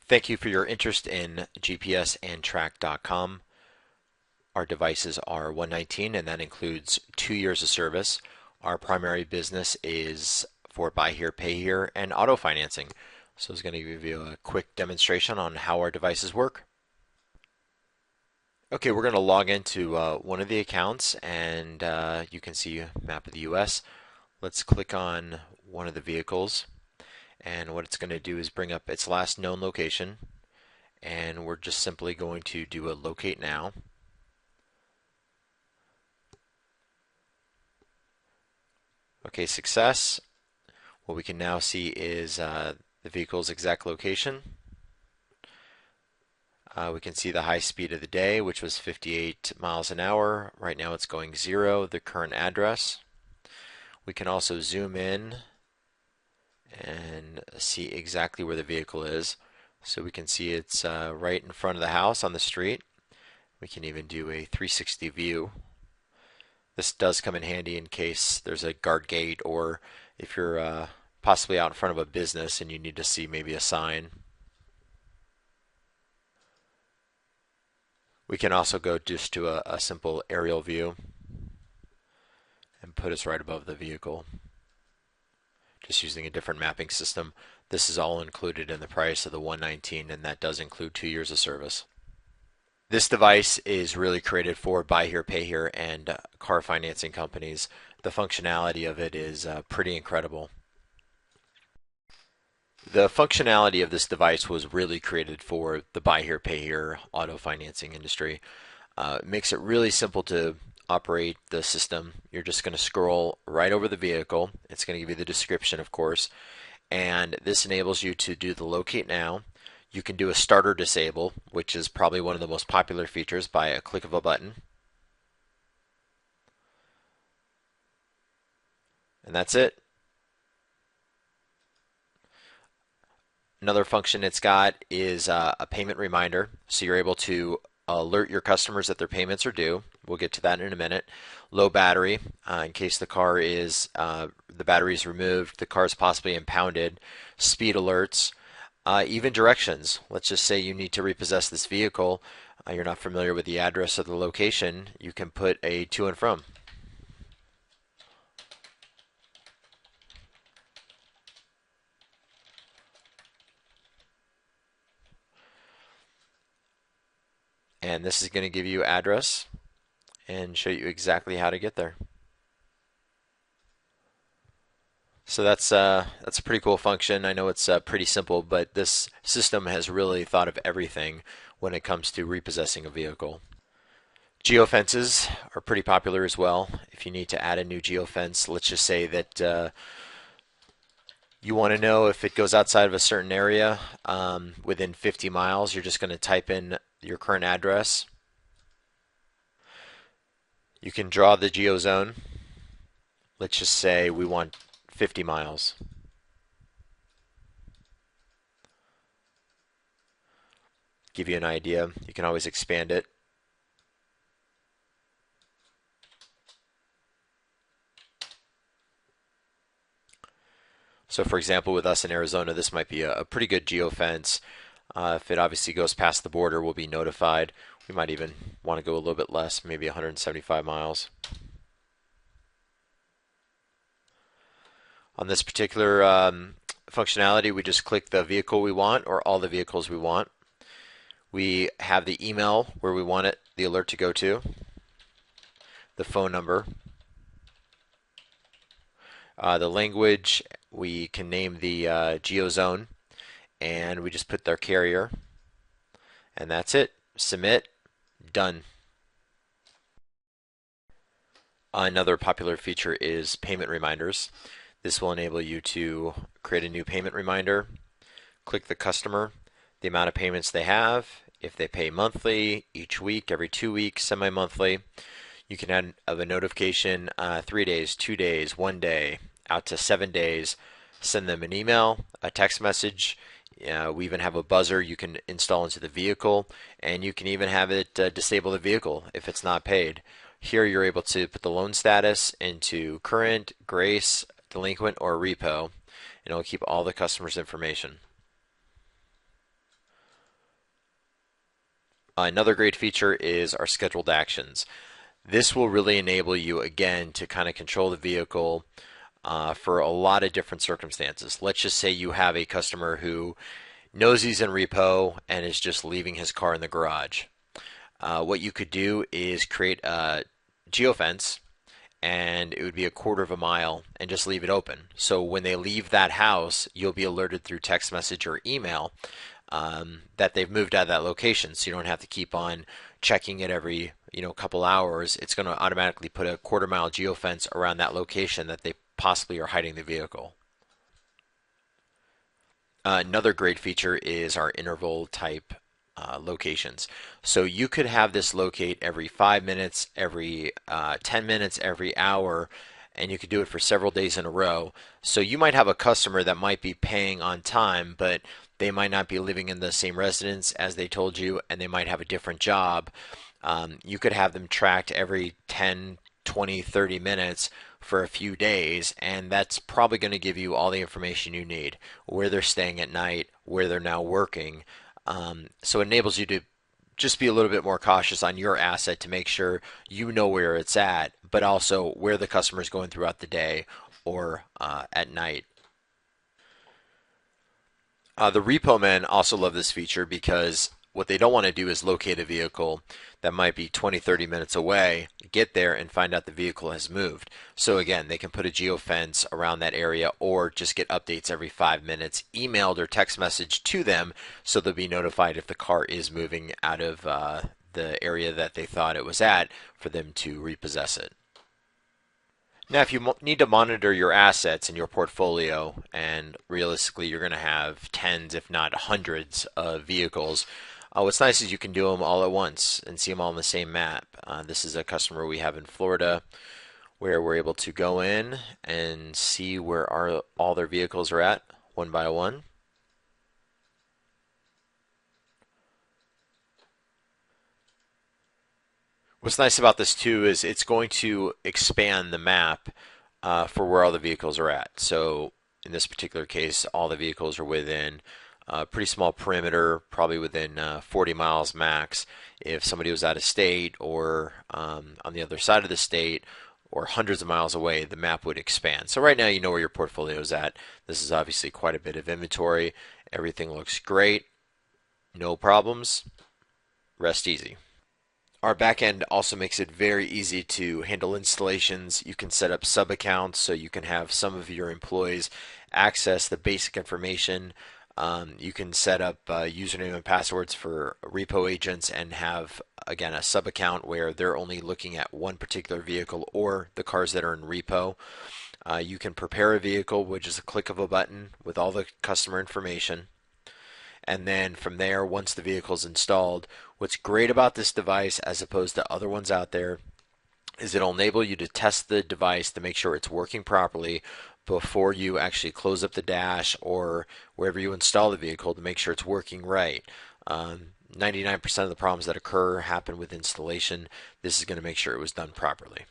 Thank you for your interest in GPSandtrack.com. Our devices are 119 and that includes 2 years of service. Our primary business is for buy here, pay here, and auto financing. So it's going to give you a quick demonstration on how our devices work. Okay, we're going to log into one of the accounts and you can see a map of the US. Let's click on one of the vehicles, and what it's going to do is bring up its last known location, and we're just simply going to do a locate now. Okay, success. What we can now see is the vehicle's exact location. We can see the high speed of the day, which was 58 miles an hour. Right now it's going 0, the current address. We can also zoom in and see exactly where the vehicle is. So we can see it's right in front of the house on the street. We can even do a 360 view. This does come in handy in case there's a guard gate, or if you're possibly out in front of a business and you need to see maybe a sign. We can also go just to a simple aerial view and put us right above the vehicle, just using a different mapping system. This is all included in the price of the 119, and that does include 2 years of service. This device is really created for buy here, pay here, and car financing companies. The functionality of it is pretty incredible. The functionality of this device was really created for the buy here, pay here auto financing industry. It makes it really simple to operate the system. You're just going to scroll right over the vehicle. It's going to give you the description, of course, and this enables you to do the locate now. You can do a start or disable, which is probably one of the most popular features, by a click of a button. And that's it. Another function it's got is a payment reminder, so you're able to alert your customers that their payments are due. We'll get to that in a minute. Low battery, in case the car is the battery is removed, the car is possibly impounded. Speed alerts, even directions. Let's just say you need to repossess this vehicle. You're not familiar with the address or the location. You can put a to and from. And this is going to give you address and show you exactly how to get there. So that's a pretty cool function. I know it's pretty simple, but this system has really thought of everything when it comes to repossessing a vehicle. Geofences are pretty popular as well. If you need to add a new geofence, let's just say that you want to know if it goes outside of a certain area within 50 miles, you're just going to type in your current address. You can draw the geozone. Let's just say we want 50 miles. Give you an idea. You can always expand it. So for example, with us in Arizona, this might be a pretty good geofence. If it obviously goes past the border, we'll be notified. We might even want to go a little bit less, maybe 175 miles. On this particular functionality, we just click the vehicle we want, or all the vehicles we want. We have the email where we want it, the alert to go to, the phone number, the language. We can name the geozone, and we just put their carrier, and that's it. Submit, done. Another popular feature is payment reminders. This will enable you to create a new payment reminder, click the customer, the amount of payments they have, if they pay monthly, each week, every 2 weeks, semi-monthly. You can add a notification 3 days, 2 days, 1 day, out to 7 days. Send them an email, a text message. We even have a buzzer you can install into the vehicle, and you can even have it disable the vehicle if it's not paid. Here you're able to put the loan status into current, grace, delinquent, or repo, and it'll keep all the customer's information. Another great feature is our scheduled actions. This will really enable you again to kind of control the vehicle for a lot of different circumstances. Let's just say you have a customer who knows he's in repo and is just leaving his car in the garage. What you could do is create a geofence, and it would be a quarter of a mile, and just leave it open. So when they leave that house, you'll be alerted through text message or email that they've moved out of that location. So you don't have to keep on checking it every couple hours. It's going to automatically put a quarter-mile geofence around that location that they possibly are hiding the vehicle. Another great feature is our interval type locations. So you could have this locate every 5 minutes, every 10 minutes, every hour, and you could do it for several days in a row. So you might have a customer that might be paying on time, but they might not be living in the same residence as they told you, and they might have a different job. You could have them tracked every 10, 20, 30 minutes for a few days, and that's probably going to give you all the information you need, where they're staying at night, where they're now working. So it enables you to just be a little bit more cautious on your asset to make sure you know where it's at, but also where the customer is going throughout the day or at night. The repo men also love this feature because what they don't want to do is locate a vehicle that might be 20, 30 minutes away, get there and find out the vehicle has moved. So again, they can put a geofence around that area or just get updates every 5 minutes, emailed or text message to them, so they'll be notified if the car is moving out of the area that they thought it was at for them to repossess it. Now, if you need to monitor your assets in your portfolio, and realistically you're going to have tens, if not hundreds, of vehicles, what's nice is you can do them all at once and see them all on the same map. This is a customer we have in Florida where we're able to go in and see where all their vehicles are at one by one. What's nice about this too is it's going to expand the map for where all the vehicles are at. So in this particular case, all the vehicles are within a pretty small perimeter, probably within 40 miles max. If somebody was out of state or on the other side of the state or hundreds of miles away, the map would expand. So right now you know where your portfolio is at. This is obviously quite a bit of inventory. Everything looks great. No problems. Rest easy. Our backend also makes it very easy to handle installations. You can set up sub-accounts so you can have some of your employees access the basic information. You can set up username and passwords for repo agents and have, again, a sub-account where they're only looking at one particular vehicle or the cars that are in repo. You can prepare a vehicle with just a click of a button with all the customer information. And then from there, once the vehicle is installed, what's great about this device as opposed to other ones out there is it'll enable you to test the device to make sure it's working properly before you actually close up the dash or wherever you install the vehicle to make sure it's working right. 99% of the problems that occur happen with installation. This is going to make sure it was done properly.